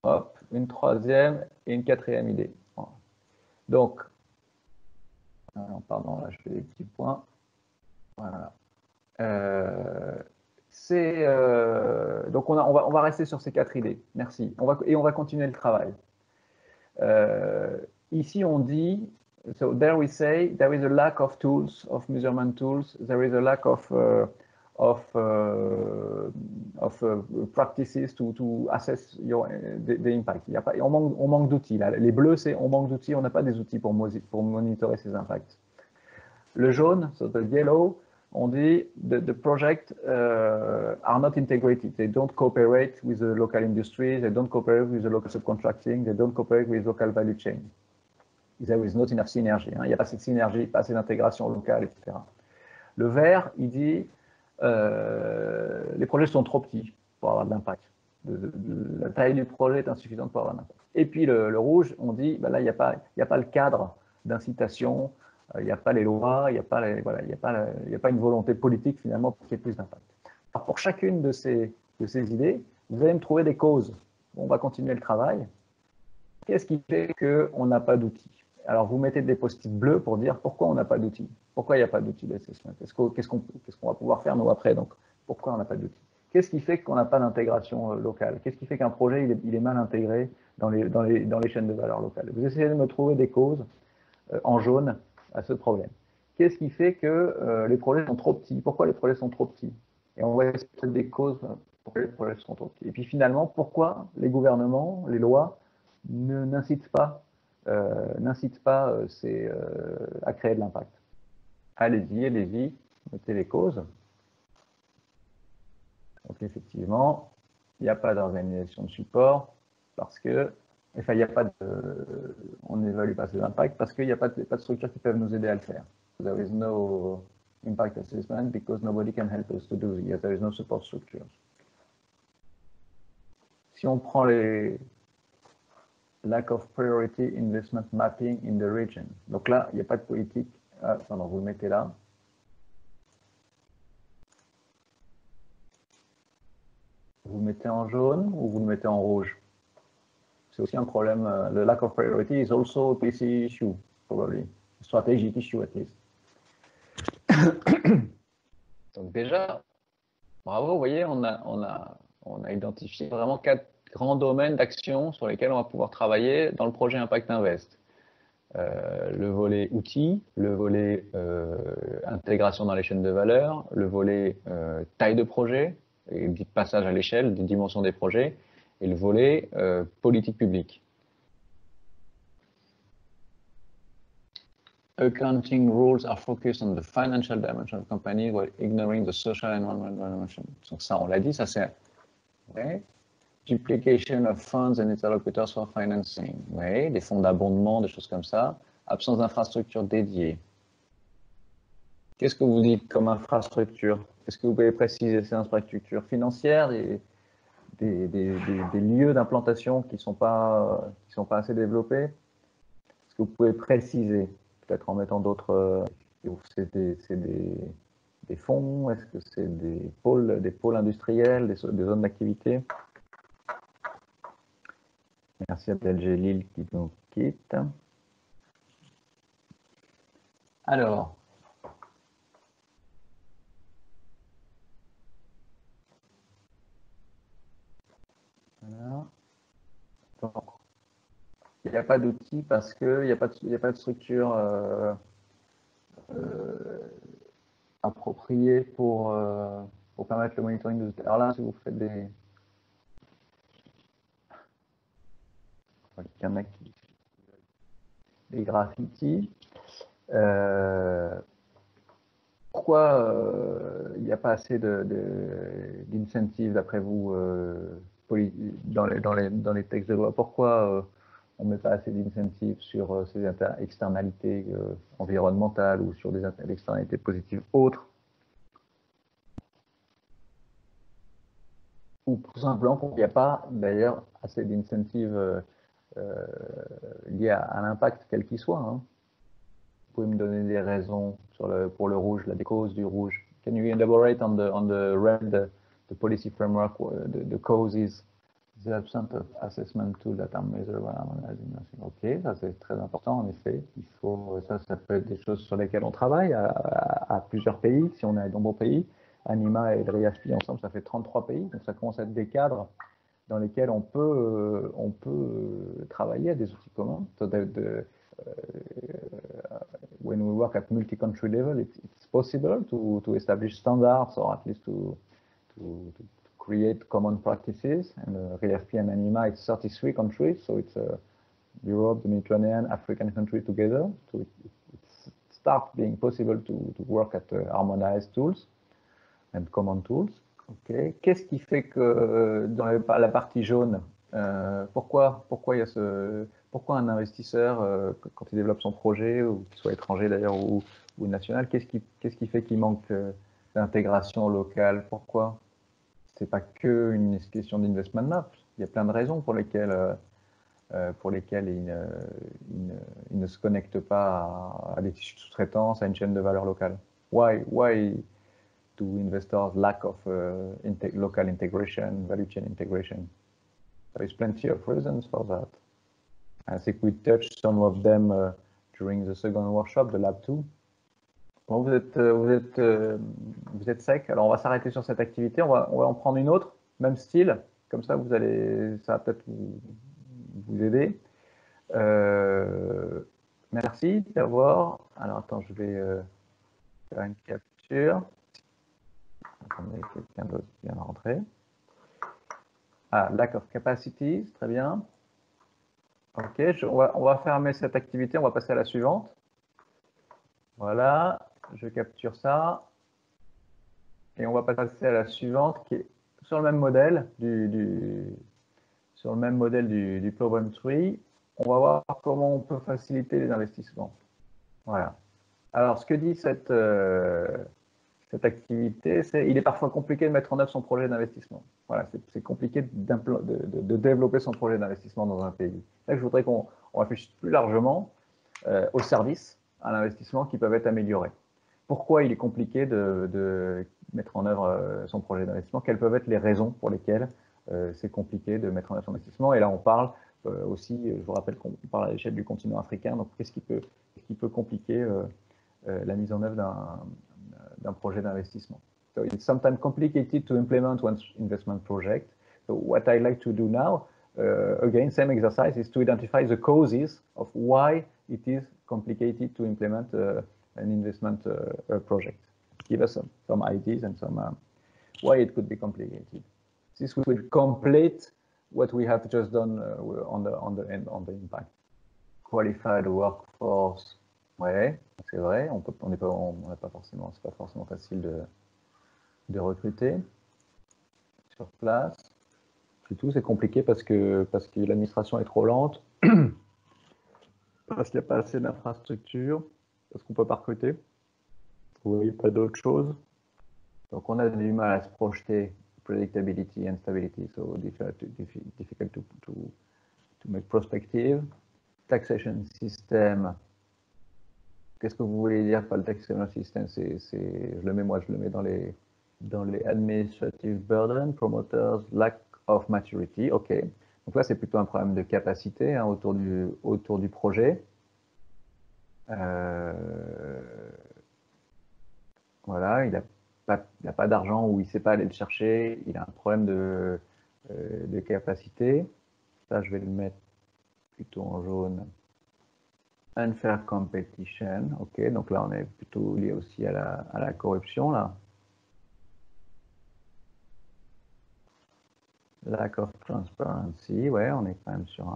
Hop, une troisième et une quatrième idée. Donc, pardon, là je fais des petits points. Voilà. Donc on va rester sur ces 4 idées. Merci. On va continuer le travail. Ici on dit, so there we say there is a lack of tools, of measurement tools. There is a lack of practices to assess the impact. Il y a pas, on manque d'outils. Les bleus, c'est on manque d'outils. On n'a pas des outils pour monitorer ces impacts. Le jaune, so the yellow, on dit the project are not integrated. They don't cooperate with the local industries. They don't cooperate with the local subcontracting. They don't cooperate with local value chain. There is not enough synergy. Hein. Il n'y a pas assez de synergie, pas assez d'intégration locale, etc. Le vert, il dit les projets sont trop petits pour avoir de l'impact. La taille du projet est insuffisante pour avoir de l'impact. Et puis le rouge, on dit ben là, il n'y a pas le cadre d'incitation, il n'y a pas les lois, il n'y a pas une volonté politique finalement pour qu'il y ait plus d'impact. Alors pour chacune de ces idées, vous allez me trouver des causes. On va continuer le travail. Qu'est-ce qui fait qu'on n'a pas d'outils? Alors, vous mettez des post-it bleus pour dire pourquoi on n'a pas d'outils. Pourquoi il n'y a pas d'outils d'assessment? Qu'est-ce qu'on va pouvoir faire, nous, après? Donc, pourquoi on n'a pas d'outils? Qu'est-ce qui fait qu'on n'a pas d'intégration locale? Qu'est-ce qui fait qu'un projet, il est mal intégré dans les chaînes de valeur locales? Vous essayez de me trouver des causes en jaune à ce problème. Qu'est-ce qui fait que les projets sont trop petits? Pourquoi les projets sont trop petits? Et on va essayer peut-être des causes pourquoi les projets sont trop petits. Et puis, finalement, pourquoi les gouvernements, les lois, n'incitent pas à créer de l'impact. Allez-y, mettez les causes. Donc effectivement, il n'y a pas d'organisation de support parce que, enfin, il n'y a pas on n'évalue pas ces impacts parce qu'il n'y a pas de structures qui peuvent nous aider à le faire. There is no impact assessment because nobody can help us to do it. There is no support structures. Si on prend les lack of priority investment mapping in the region. Donc là, il n'y a pas de politique. Ah, pardon, vous le mettez là. Vous le mettez en jaune ou vous le mettez en rouge? C'est aussi un problème. Le lack of priority is also a PC issue, probably. A strategic issue, at least. Donc déjà, bravo, vous voyez, on a identifié vraiment 4 grands domaines d'action sur lesquels on va pouvoir travailler dans le projet Impact Invest. Le volet outils, le volet intégration dans les chaînes de valeur, le volet taille de projet, et passage à l'échelle, des dimensions des projets, et le volet politique publique. Accounting rules are focused on the financial dimension of the company while ignoring the social and environmental dimension. Donc ça, on l'a dit, ça c'est... Ouais. Duplication of funds and interlocutors for financing. Oui, des fonds d'abondement, des choses comme ça. Absence d'infrastructures dédiées. Qu'est-ce que vous dites comme infrastructure? Est-ce que vous pouvez préciser ces infrastructures financières, des lieux d'implantation qui ne sont pas assez développés? Est-ce que vous pouvez préciser, peut-être en mettant d'autres... c'est des fonds? Est-ce que c'est des pôles industriels, des zones d'activité? Merci Abdeljelil qui nous quitte. Alors, voilà. Donc, il n'y a pas d'outil parce qu'il n'y a pas de structure appropriée pour permettre le monitoring de. Alors là, si vous faites des graffitis, pourquoi il n'y a pas assez d'incentives d'après vous dans les textes de loi? Pourquoi on ne met pas assez d'incentives sur ces externalités environnementales ou sur des externalités positives autres? Ou tout simplement qu'il n'y a pas d'ailleurs assez d'incentives liés à l'impact quel qu'il soit, hein. Vous pouvez me donner des raisons pour le rouge, des causes du rouge? Can you elaborate on the red, the policy framework, the causes, the absence of assessment tool that are measured when analyzing nothing? Ok, ça c'est très important en effet. Ça peut être des choses sur lesquelles on travaille à plusieurs pays, si on est dans bon pays. Anima et le RIASPI ensemble, ça fait 33 pays, donc ça commence à être des cadres dans lesquels on peut travailler à des outils communs. When we work at multi-country level, it's possible to establish standards or at least to create common practices. And RIASPI and ANIMA, it's 33 countries, so it's Europe, the Mediterranean, African country together. So it starts being possible to work at harmonized tools and common tools. Okay. Qu'est-ce qui fait que dans la partie jaune, pourquoi un investisseur, quand il développe son projet, ou qu'il soit étranger d'ailleurs ou national, qu'est-ce qui fait qu'il manque d'intégration locale? Pourquoi? C'est pas que une question d'investment map. Il y a plein de raisons pour lesquelles il ne se connecte pas à des tissus de sous-traitance, à une chaîne de valeur locale. Why do investors lack of local integration, value chain integration? There is plenty of reasons for that. I think we touched some of them during the second workshop, the Lab 2. Bon, vous êtes sec, alors on va s'arrêter sur cette activité, on va en prendre une autre, même style, comme ça ça va peut-être vous aider. Merci d'avoir. Alors attends, je vais faire une capture. Attendez, quelqu'un d'autre qui vient de rentrer. Ah, lack of capacities, très bien. Ok, on va fermer cette activité, on va passer à la suivante. Voilà, je capture ça. Et on va passer à la suivante qui est sur le même modèle du problem tree. On va voir comment on peut faciliter les investissements. Voilà. Alors, ce que dit cette activité, c'est il est parfois compliqué de mettre en œuvre son projet d'investissement. Voilà, c'est compliqué de développer son projet d'investissement dans un pays. Là, je voudrais qu'on réfléchisse plus largement aux services à l'investissement qui peuvent être améliorés. Pourquoi il est compliqué de mettre en œuvre son projet d'investissement? Quelles peuvent être les raisons pour lesquelles c'est compliqué de mettre en œuvre son investissement? Et là, on parle aussi, je vous rappelle qu'on parle à l'échelle du continent africain, donc qu'est-ce qui peut compliquer la mise en œuvre d'un projet d'investissement? So it's sometimes complicated to implement one investment project. So what I like to do now, again, same exercise, is to identify the causes of why it is complicated to implement an investment project. Give us some ideas and some why it could be complicated. This will complete what we have just done on the impact. Qualified workforce. Ouais, c'est vrai. C'est pas forcément facile de recruter sur place. C'est tout. C'est compliqué parce que l'administration est trop lente, parce qu'il n'y a pas assez d'infrastructures, parce qu'on ne peut pas recruter. Oui, pas d'autre chose. Donc, on a du mal à se projeter. Predictability and stability, so difficult to make prospective. Taxation system. Qu'est-ce que vous voulez dire par le taxation system? Je le mets dans les administrative burden, promoters, lack of maturity. OK. Donc là, c'est plutôt un problème de capacité hein, autour du projet. Voilà, il n'a pas d'argent ou il ne sait pas aller le chercher. Il a un problème de capacité. Ça, je vais le mettre plutôt en jaune. Unfair competition. OK, donc là, on est plutôt lié aussi à la corruption, là. Lack of transparency, ouais, on est quand même sur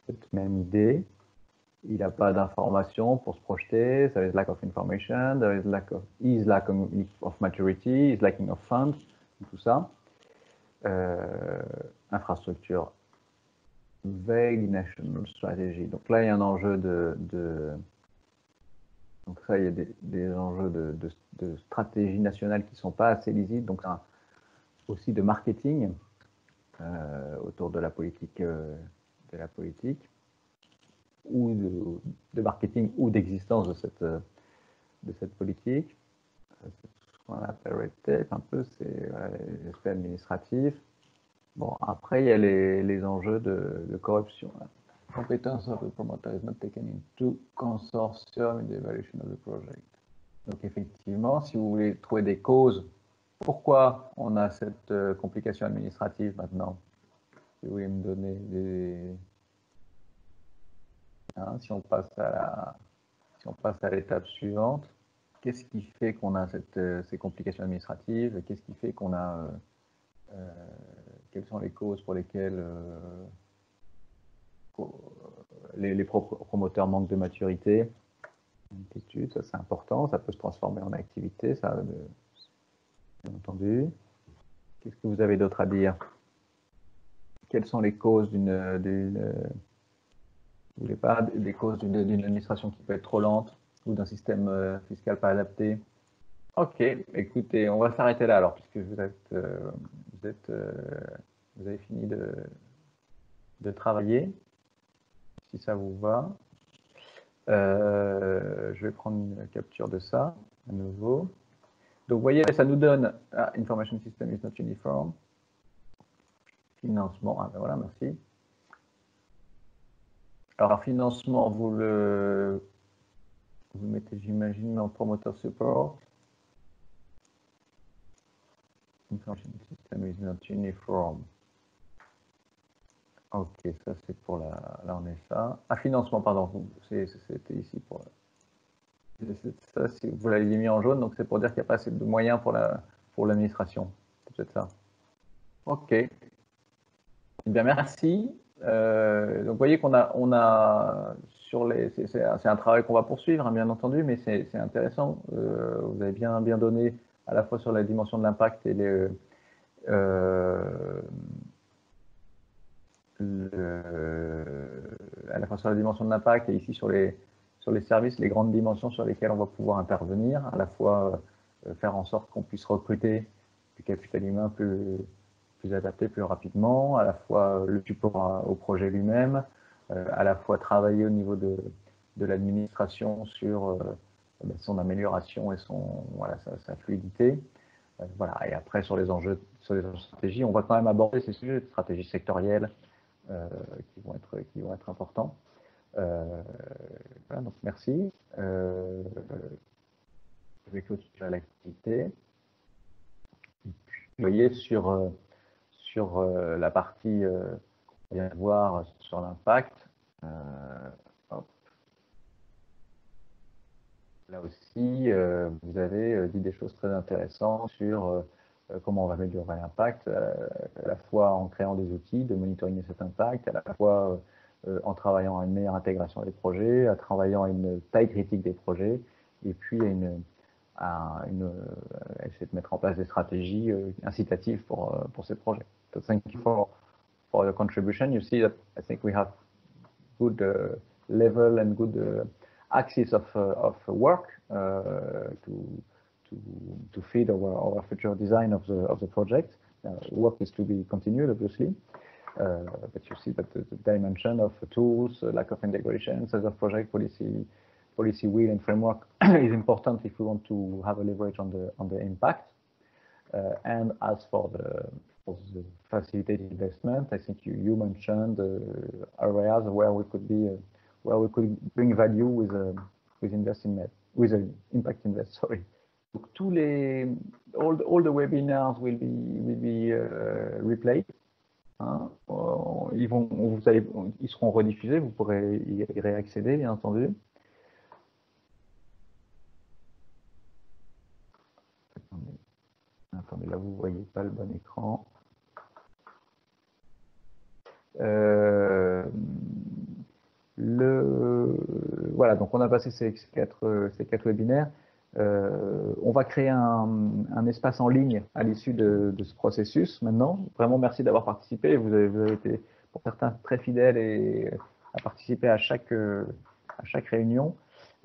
cette même idée. Il n'a pas d'information pour se projeter. There is lack of information. There is lack of maturity. Is lacking of funds. Tout ça. Infrastructure. Vague national strategy. Donc là, il y a un enjeu donc ça, il y a des enjeux de stratégie nationale qui ne sont pas assez lisibles. Donc aussi de marketing autour de la politique, ou de marketing ou d'existence de cette politique. C'est ce qu'on appelle red tape, un peu, c'est les aspects administratifs. Bon, après, il y a les enjeux de corruption. Competence of the promoter is not taken into consortium in the evaluation of the project. Donc, effectivement, si vous voulez trouver des causes, pourquoi on a cette complication administrative maintenant? Si vous voulez me donner des... Hein, si on passe à l'étape suivante, qu'est-ce qui fait qu'on a ces complications administratives? Qu'est-ce qui fait qu'on a... quelles sont les causes pour lesquelles les promoteurs manquent de maturité? Inquiétude, ça c'est important, ça peut se transformer en activité, ça, bien entendu. Qu'est-ce que vous avez d'autre à dire? Quelles sont les causes vous voulez pas des causes d'une administration qui peut être trop lente ou d'un système fiscal pas adapté? Ok, écoutez, on va s'arrêter là alors, puisque vous avez fini de travailler, si ça vous va. Je vais prendre une capture de ça, à nouveau. Donc, vous voyez, ça nous donne Information System is not uniform. Financement, ben voilà, merci. Alors, financement, vous mettez, j'imagine, en promoteur support. Information System is not uniform. Ok, ça c'est pour là on est ça. Ah, financement, pardon, c'était ici pour... Ça, si vous l'avez mis en jaune, donc c'est pour dire qu'il n'y a pas assez de moyens pour l'administration. C'est peut-être ça. Ok. Eh bien, merci. Donc, vous voyez qu'on a sur c'est un travail qu'on va poursuivre, hein, bien entendu, mais c'est intéressant. Vous avez bien donné à la fois sur la dimension de l'impact et à la fois sur la dimension de l'impact et ici sur les services, les grandes dimensions sur lesquelles on va pouvoir intervenir, à la fois faire en sorte qu'on puisse recruter du capital humain plus adapté plus rapidement, à la fois le support au projet lui-même, à la fois travailler au niveau de l'administration sur son amélioration et sa fluidité. Voilà. Et après, sur les enjeux de stratégie, on va quand même aborder ces sujets de stratégie sectorielle qui vont être importants. Voilà, donc merci. Je vais clôturer l'activité. Vous voyez sur la partie qu'on vient de voir sur l'impact, là aussi, vous avez dit des choses très intéressantes sur comment on va améliorer l'impact, à la fois en créant des outils de monitoring de cet impact, à la fois en travaillant à une meilleure intégration des projets, en travaillant à une taille critique des projets, et puis à essayer de mettre en place des stratégies incitatives pour ces projets. So thank you for your contribution. You see that I think we have good level and good axis of work to feed our future design of the project. Work is to be continued, obviously, but you see that the dimension of tools, lack of integration, size of project, policy will and framework is important if we want to have a leverage on the impact. And as for facilitate investment. I think you mentioned areas where we could be where we could bring value with Impact Invest. Sorry. Donc, all the webinars will be replayed. Hein. Ils seront rediffusés. Vous pourrez y réaccéder, bien entendu. Attendez, là, vous ne voyez pas le bon écran. Voilà, donc on a passé ces quatre webinaires. On va créer un espace en ligne à l'issue de ce processus maintenant. Vraiment, merci d'avoir participé. Vous avez été, pour certains, très fidèles et à participer à chaque réunion.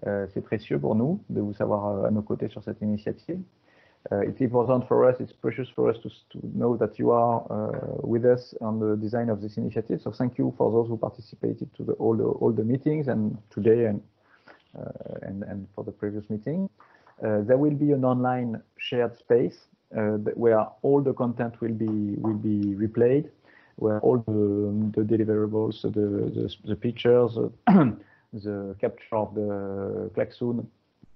C'est précieux pour nous de vous savoir à nos côtés sur cette initiative. It's important for us, it's precious for us to know that you are with us on the design of this initiative. So thank you for those who participated to all the meetings and today and for the previous meeting. There will be an online shared space where all the content will be replayed, where all the deliverables, the pictures, the capture of the klaxon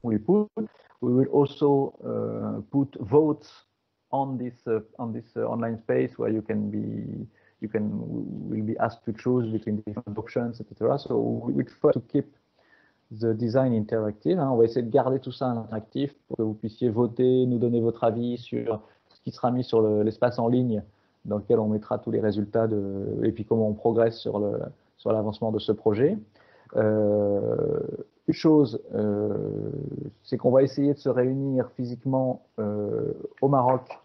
will put. We will also put votes on this online space where will be asked to choose between different options, etc. So we try to keep the design interactive. Hein. On va essayer de garder tout ça interactif pour que vous puissiez voter, nous donner votre avis sur ce qui sera mis sur l'espace en ligne dans lequel on mettra tous les résultats et puis comment on progresse sur l'avancement de ce projet. Une chose, c'est qu'on va essayer de se réunir physiquement au Maroc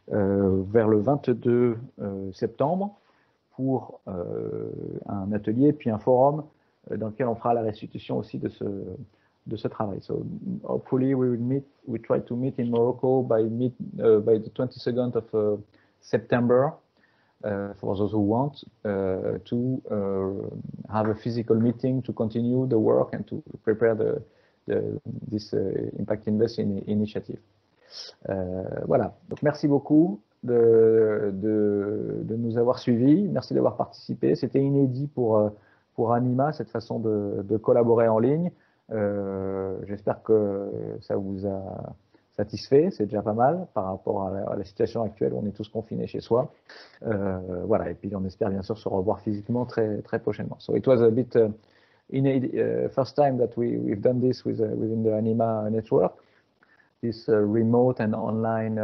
vers le 22 septembre pour un atelier puis un forum dans lequel on fera la restitution aussi de ce travail. So hopefully we try to meet in Morocco by the 22nd of September. For those who want to have a physical meeting to continue the work and to prepare this Impact Invest initiative. Voilà, donc merci beaucoup de nous avoir suivis, merci d'avoir participé. C'était inédit pour Anima, cette façon de collaborer en ligne. J'espère que ça vous a satisfait, c'est déjà pas mal par rapport à la situation actuelle où on est tous confinés chez soi. Voilà, et puis on espère bien sûr se revoir physiquement très prochainement. So it was a bit first time that we've done this within the Anima network, this remote and online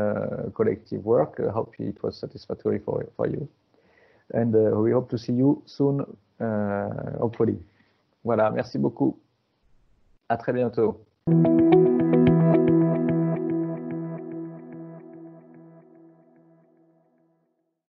collective work. Hopefully it was satisfactory for you. And we hope to see you soon, hopefully. Voilà, merci beaucoup. À très bientôt.